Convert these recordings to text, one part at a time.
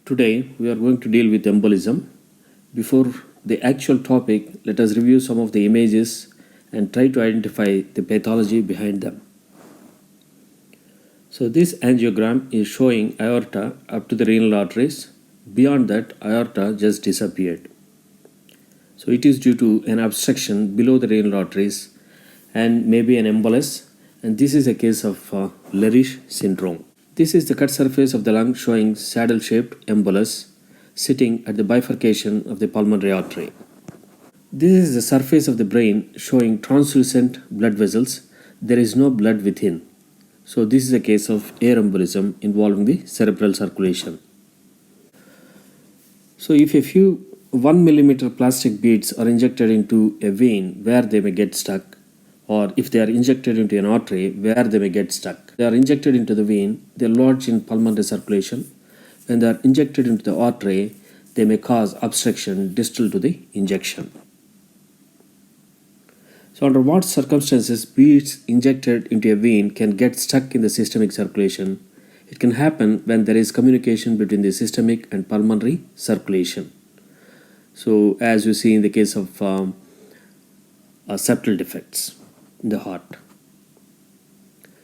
Today we are going to deal with embolism. Before the actual topic, let us review some of the images and try to identify the pathology behind them. So this angiogram is showing aorta up to the renal arteries. Beyond that, aorta just disappeared. So it is due to an obstruction below the renal arteries and maybe an embolus, and this is a case of Leriche syndrome. This is the cut surface of the lung showing saddle-shaped embolus sitting at the bifurcation of the pulmonary artery. This is the surface of the brain showing translucent blood vessels. There is no blood within. So this is a case of air embolism involving the cerebral circulation. So if a few 1 millimeter plastic beads are injected into a vein where they may get stuck, or if they are injected into an artery where they may get stuck. They are injected into the vein, they lodge in pulmonary circulation. When they are injected into the artery, they may cause obstruction distal to the injection. So under what circumstances beads injected into a vein can get stuck in the systemic circulation? It can happen when there is communication between the systemic and pulmonary circulation. So as you see in the case of septal defects in the heart.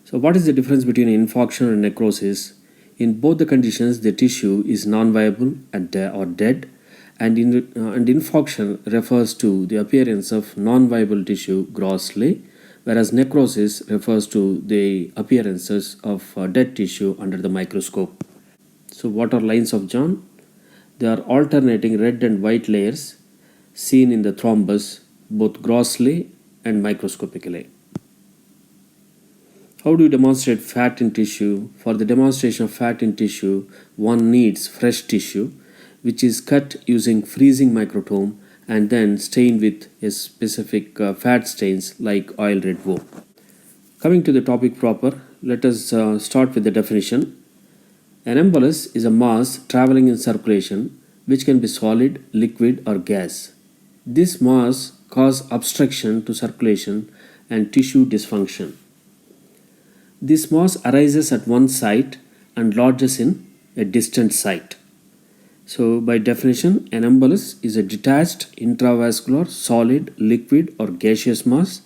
So what is the difference between infarction and necrosis? In both the conditions, the tissue is non-viable or dead, and infarction refers to the appearance of non-viable tissue grossly, whereas necrosis refers to the appearances of dead tissue under the microscope. So what are lines of John? They are alternating red and white layers seen in the thrombus both grossly and microscopically. How do you demonstrate fat in tissue? For the demonstration of fat in tissue, one needs fresh tissue, which is cut using freezing microtome and then stained with a specific fat stains like oil red wool. Coming to the topic proper, let us start with the definition. An embolus is a mass traveling in circulation which can be solid, liquid or gas. This mass causes obstruction to circulation and tissue dysfunction. This mass arises at one site and lodges in a distant site. So by definition, an embolus is a detached intravascular solid, liquid or gaseous mass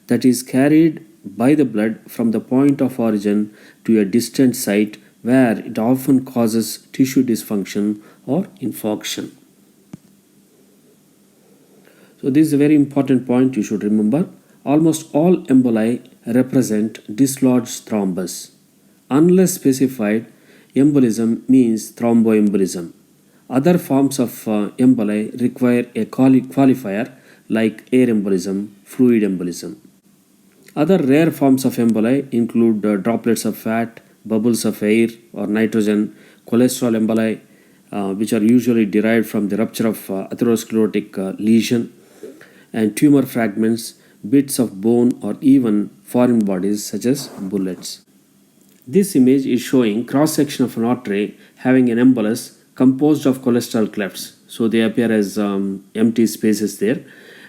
that is carried by the blood from the point of origin to a distant site where it often causes tissue dysfunction or infarction. So this is a very important point you should remember. Almost all emboli represent dislodged thrombus. Unless specified, embolism means thromboembolism. Other forms of emboli require a qualifier like air embolism, fluid embolism. Other rare forms of emboli include droplets of fat, bubbles of air or nitrogen, cholesterol emboli, which are usually derived from the rupture of atherosclerotic lesion, and tumor fragments, bits of bone or even foreign bodies such as bullets. This image is showing cross-section of an artery having an embolus composed of cholesterol clefts. So they appear as empty spaces there,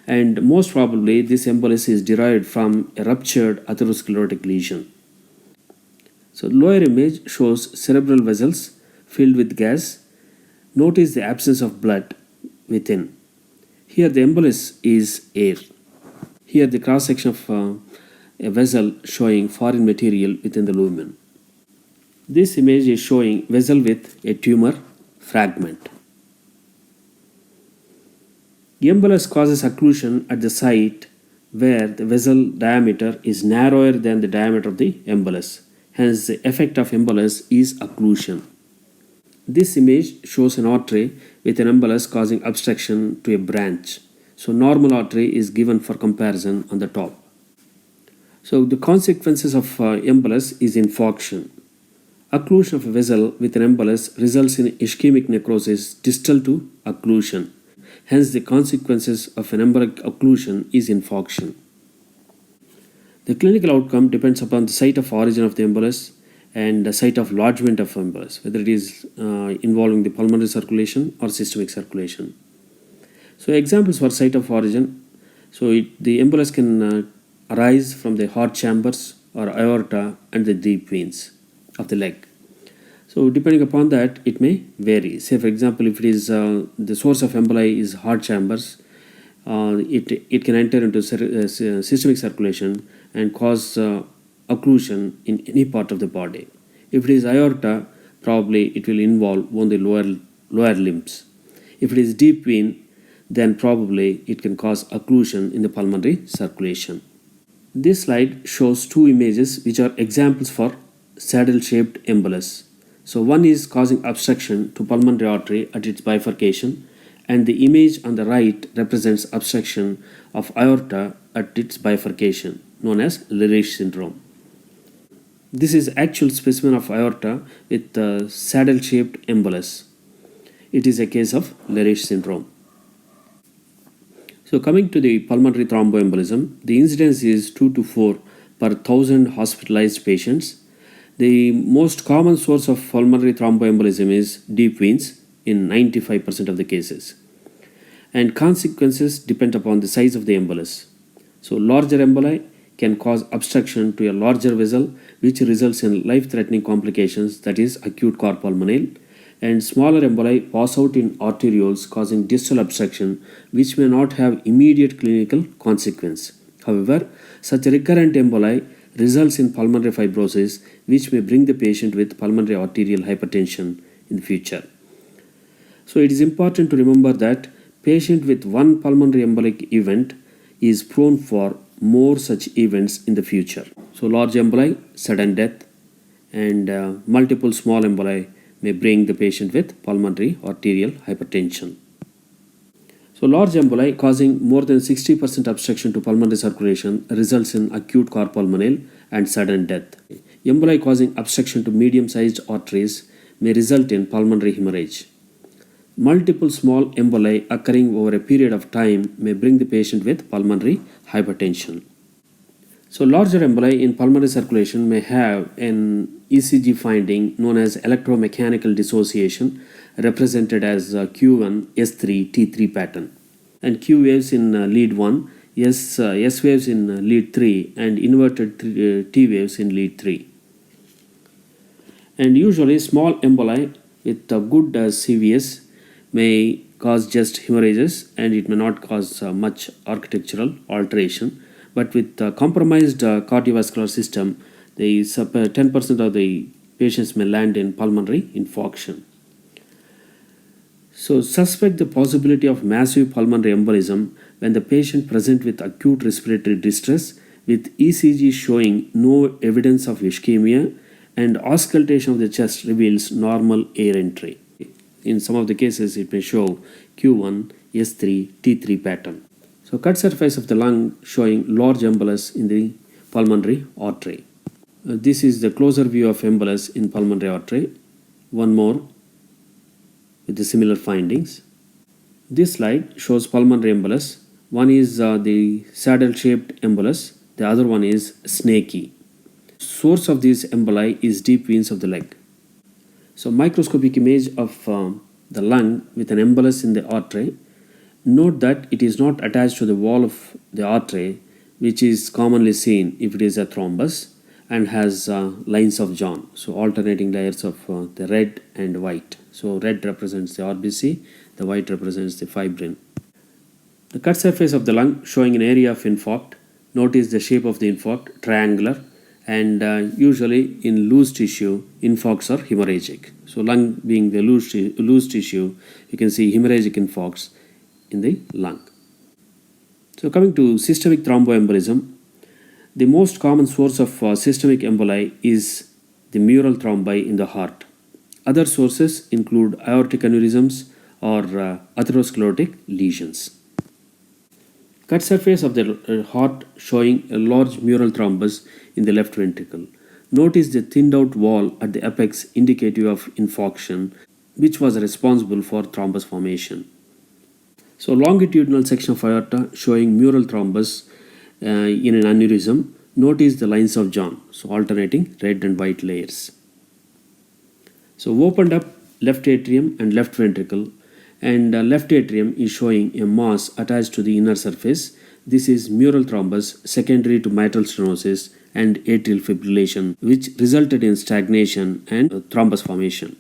and most probably this embolus is derived from a ruptured atherosclerotic lesion. So the lower image shows cerebral vessels filled with gas. Notice the absence of blood within. Here the embolus is air. Here the cross section of a vessel showing foreign material within the lumen. This image is showing vessel with a tumor fragment. The embolus causes occlusion at the site where the vessel diameter is narrower than the diameter of the embolus. Hence the effect of embolus is occlusion. This image shows an artery with an embolus causing obstruction to a branch. So normal artery is given for comparison on the top. So the consequences of embolus is infarction. Occlusion of a vessel with an embolus results in ischemic necrosis distal to occlusion. Hence the consequences of an embolic occlusion is infarction. The clinical outcome depends upon the site of origin of the embolus and the site of lodgement of embolus, whether it is involving the pulmonary circulation or systemic circulation. So examples for site of origin. So the embolus can arise from the heart chambers or aorta and the deep veins of the leg. So depending upon that, it may vary. Say for example, if it is the source of emboli is heart chambers, it can enter into systemic circulation and cause occlusion in any part of the body. If it is aorta, probably it will involve only lower limbs. If it is deep vein, then probably it can cause occlusion in the pulmonary circulation. This slide shows two images which are examples for saddle-shaped embolus. So one is causing obstruction to pulmonary artery at its bifurcation, and the image on the right represents obstruction of aorta at its bifurcation, known as Leriche syndrome. This is actual specimen of aorta with saddle-shaped embolus. It is a case of Leriche syndrome. So coming to the pulmonary thromboembolism, the incidence is 2 to 4 per 1000 hospitalized patients. The most common source of pulmonary thromboembolism is deep veins in 95% of the cases. And consequences depend upon the size of the embolus. So larger emboli can cause obstruction to a larger vessel, which results in life-threatening complications, that is acute cor pulmonale, and smaller emboli pass out in arterioles causing distal obstruction, which may not have immediate clinical consequence. However, such recurrent emboli results in pulmonary fibrosis, which may bring the patient with pulmonary arterial hypertension in the future. So it is important to remember that patient with one pulmonary embolic event is prone for more such events in the future. So large emboli, sudden death, and multiple small emboli may bring the patient with pulmonary arterial hypertension. So large emboli causing more than 60% obstruction to pulmonary circulation results in acute cor pulmonale and sudden death. Emboli causing obstruction to medium-sized arteries may result in pulmonary hemorrhage. Multiple small emboli occurring over a period of time may bring the patient with pulmonary hypertension. So larger emboli in pulmonary circulation may have an ECG finding known as electromechanical dissociation, represented as Q1 S3 T3 pattern, and Q waves in lead 1, S waves in lead 3, and inverted T waves in lead 3. And usually small emboli with good CVS may cause just hemorrhages, and it may not cause much architectural alteration. But with compromised cardiovascular system, the 10% of the patients may land in pulmonary infarction. So suspect the possibility of massive pulmonary embolism when the patient present with acute respiratory distress with ECG showing no evidence of ischemia, and auscultation of the chest reveals normal air entry. In some of the cases, it may show Q1 S3 T3 pattern. So cut surface of the lung showing large embolus in the pulmonary artery. This is the closer view of embolus in pulmonary artery. One more with the similar findings. This slide shows pulmonary embolus. One is the saddle-shaped embolus. The other one is snaky. Source of this emboli is deep veins of the leg. So microscopic image of the lung with an embolus in the artery. Note that it is not attached to the wall of the artery, which is commonly seen if it is a thrombus, and has lines of John, so alternating layers of the red and white. So red represents the RBC, the white represents the fibrin. The cut surface of the lung showing an area of infarct. Notice the shape of the infarct, triangular, and usually in loose tissue, infarcts are hemorrhagic. So lung being the loose tissue, you can see hemorrhagic infarcts in the lung. So coming to systemic thromboembolism, the most common source of systemic emboli is the mural thrombi in the heart. Other sources include aortic aneurysms or atherosclerotic lesions. Cut surface of the heart showing a large mural thrombus in the left ventricle. Notice the thinned out wall at the apex indicative of infarction, which was responsible for thrombus formation. So longitudinal section of aorta showing mural thrombus in an aneurysm. Notice the lines of John, so alternating red and white layers. So opened up left atrium and left ventricle, and left atrium is showing a mass attached to the inner surface. This is mural thrombus secondary to mitral stenosis and atrial fibrillation, which resulted in stagnation and thrombus formation.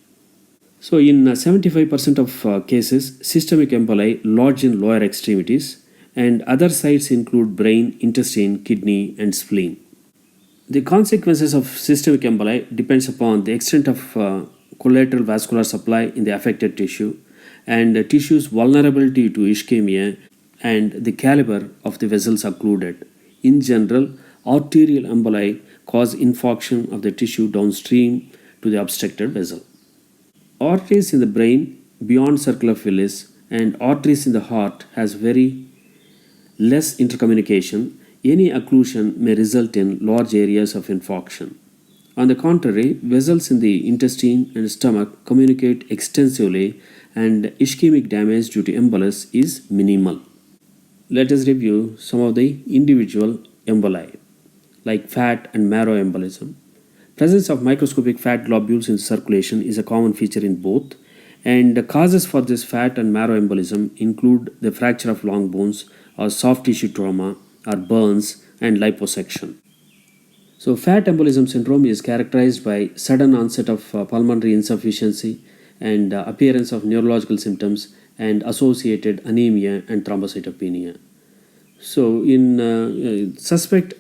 So, in 75% of cases, systemic emboli lodge in lower extremities, and other sites include brain, intestine, kidney, and spleen. The consequences of systemic emboli depends upon the extent of collateral vascular supply in the affected tissue and the tissue's vulnerability to ischemia and the caliber of the vessels occluded. In general, arterial emboli cause infarction of the tissue downstream to the obstructed vessel. Arteries in the brain beyond circular filus and arteries in the heart has very less intercommunication. Any occlusion may result in large areas of infarction. On the contrary, vessels in the intestine and stomach communicate extensively and ischemic damage due to embolus is minimal. Let us review some of the individual emboli like fat and marrow embolism. Presence of microscopic fat globules in circulation is a common feature in both, and the causes for this fat and marrow embolism include the fracture of long bones or soft tissue trauma or burns and liposuction. So, fat embolism syndrome is characterized by sudden onset of pulmonary insufficiency and appearance of neurological symptoms and associated anemia and thrombocytopenia. So, in suspect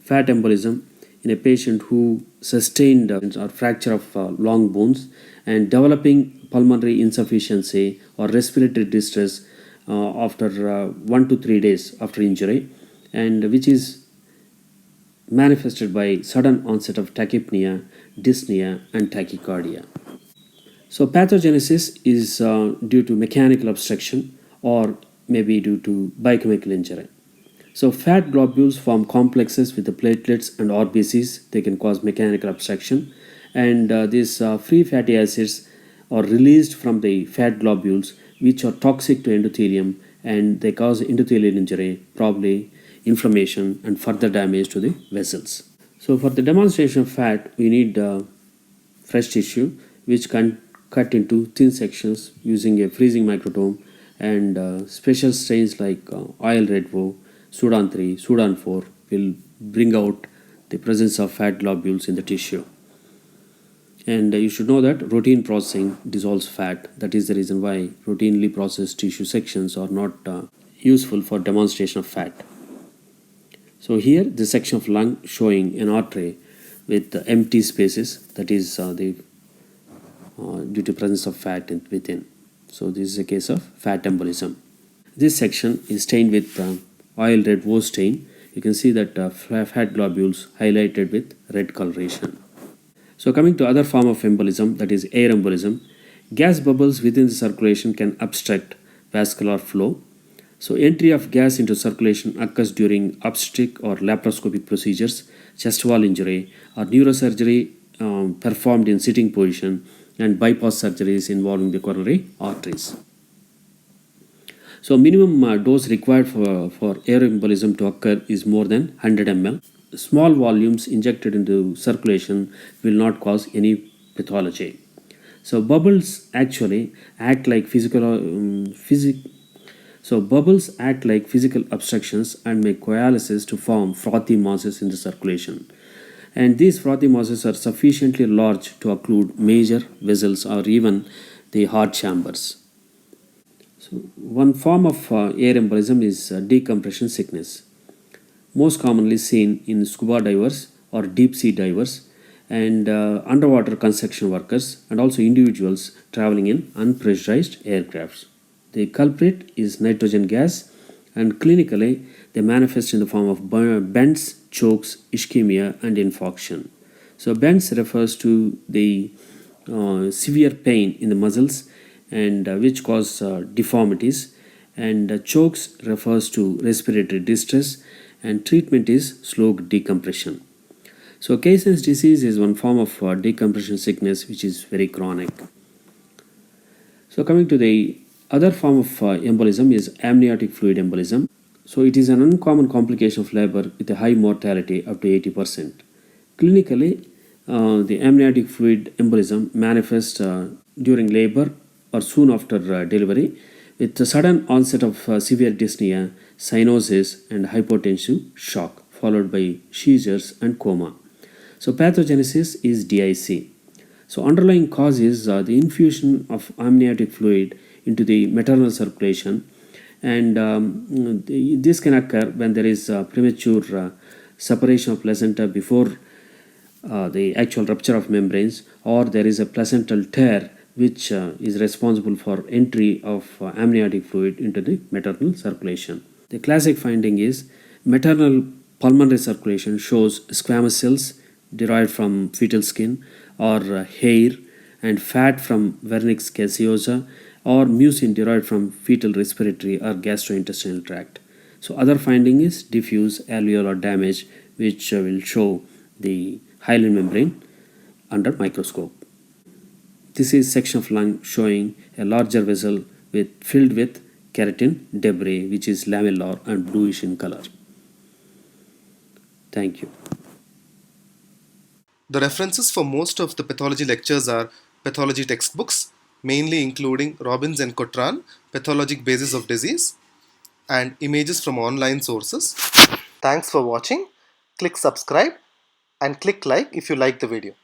fat embolism in a patient who sustained or fracture of long bones and developing pulmonary insufficiency or respiratory distress after 1 to 3 days after injury, and which is manifested by sudden onset of tachypnea, dyspnea, and tachycardia. So, pathogenesis is due to mechanical obstruction or maybe due to biochemical injury. So, fat globules form complexes with the platelets and RBCs. They can cause mechanical obstruction, and these free fatty acids are released from the fat globules, which are toxic to endothelium, and they cause endothelial injury, probably inflammation and further damage to the vessels. So, for the demonstration of fat, we need fresh tissue which can cut into thin sections using a freezing microtome, and special strains like oil red V, Sudan 3, Sudan 4 will bring out the presence of fat globules in the tissue. And you should know that routine processing dissolves fat. That is the reason why routinely processed tissue sections are not useful for demonstration of fat. So here the section of lung showing an artery with empty spaces, that is due to presence of fat within. So this is a case of fat embolism. This section is stained with oil red V stain. You can see that fat globules highlighted with red coloration. So coming to other form of embolism, that is air embolism, gas bubbles within the circulation can obstruct vascular flow. So entry of gas into circulation occurs during obstetric or laparoscopic procedures, chest wall injury, or neurosurgery performed in sitting position, and bypass surgeries involving the coronary arteries. So minimum dose required for air embolism to occur is more than 100 ml. Small volumes injected into circulation will not cause any pathology. So bubbles actually act like bubbles act like physical obstructions and make coalesce to form frothy masses in the circulation. And these frothy masses are sufficiently large to occlude major vessels or even the heart chambers. So one form of air embolism is decompression sickness, most commonly seen in scuba divers or deep sea divers and underwater construction workers, and also individuals traveling in unpressurized aircrafts. The culprit is nitrogen gas, and clinically they manifest in the form of bends, chokes, ischemia, and infarction. So bends refers to the severe pain in the muscles and which cause deformities, and chokes refers to respiratory distress, and treatment is slow decompression. So Casen's disease is one form of decompression sickness which is very chronic. So coming to the other form of embolism is amniotic fluid embolism. So it is an uncommon complication of labor with a high mortality up to 80%. Clinically, the amniotic fluid embolism manifests during labor or soon after delivery with the sudden onset of severe dyspnea, cyanosis, and hypotensive shock followed by seizures and coma. So pathogenesis is DIC. So underlying cause is the infusion of amniotic fluid into the maternal circulation, and this can occur when there is premature separation of placenta before the actual rupture of membranes, or there is a placental tear which is responsible for entry of amniotic fluid into the maternal circulation. The classic finding is maternal pulmonary circulation shows squamous cells derived from fetal skin, or hair and fat from vernix gaseosa, or mucin derived from fetal respiratory or gastrointestinal tract. So other finding is diffuse alveolar damage, which will show the hyaline membrane under microscope. This is section of lung showing a larger vessel filled with keratin debris, which is lamellar and bluish in color. Thank you. The references for most of the pathology lectures are pathology textbooks, mainly including Robbins and Cotran, Pathologic Basis of Disease, and images from online sources. Thanks for watching. Click subscribe and click like if you like the video.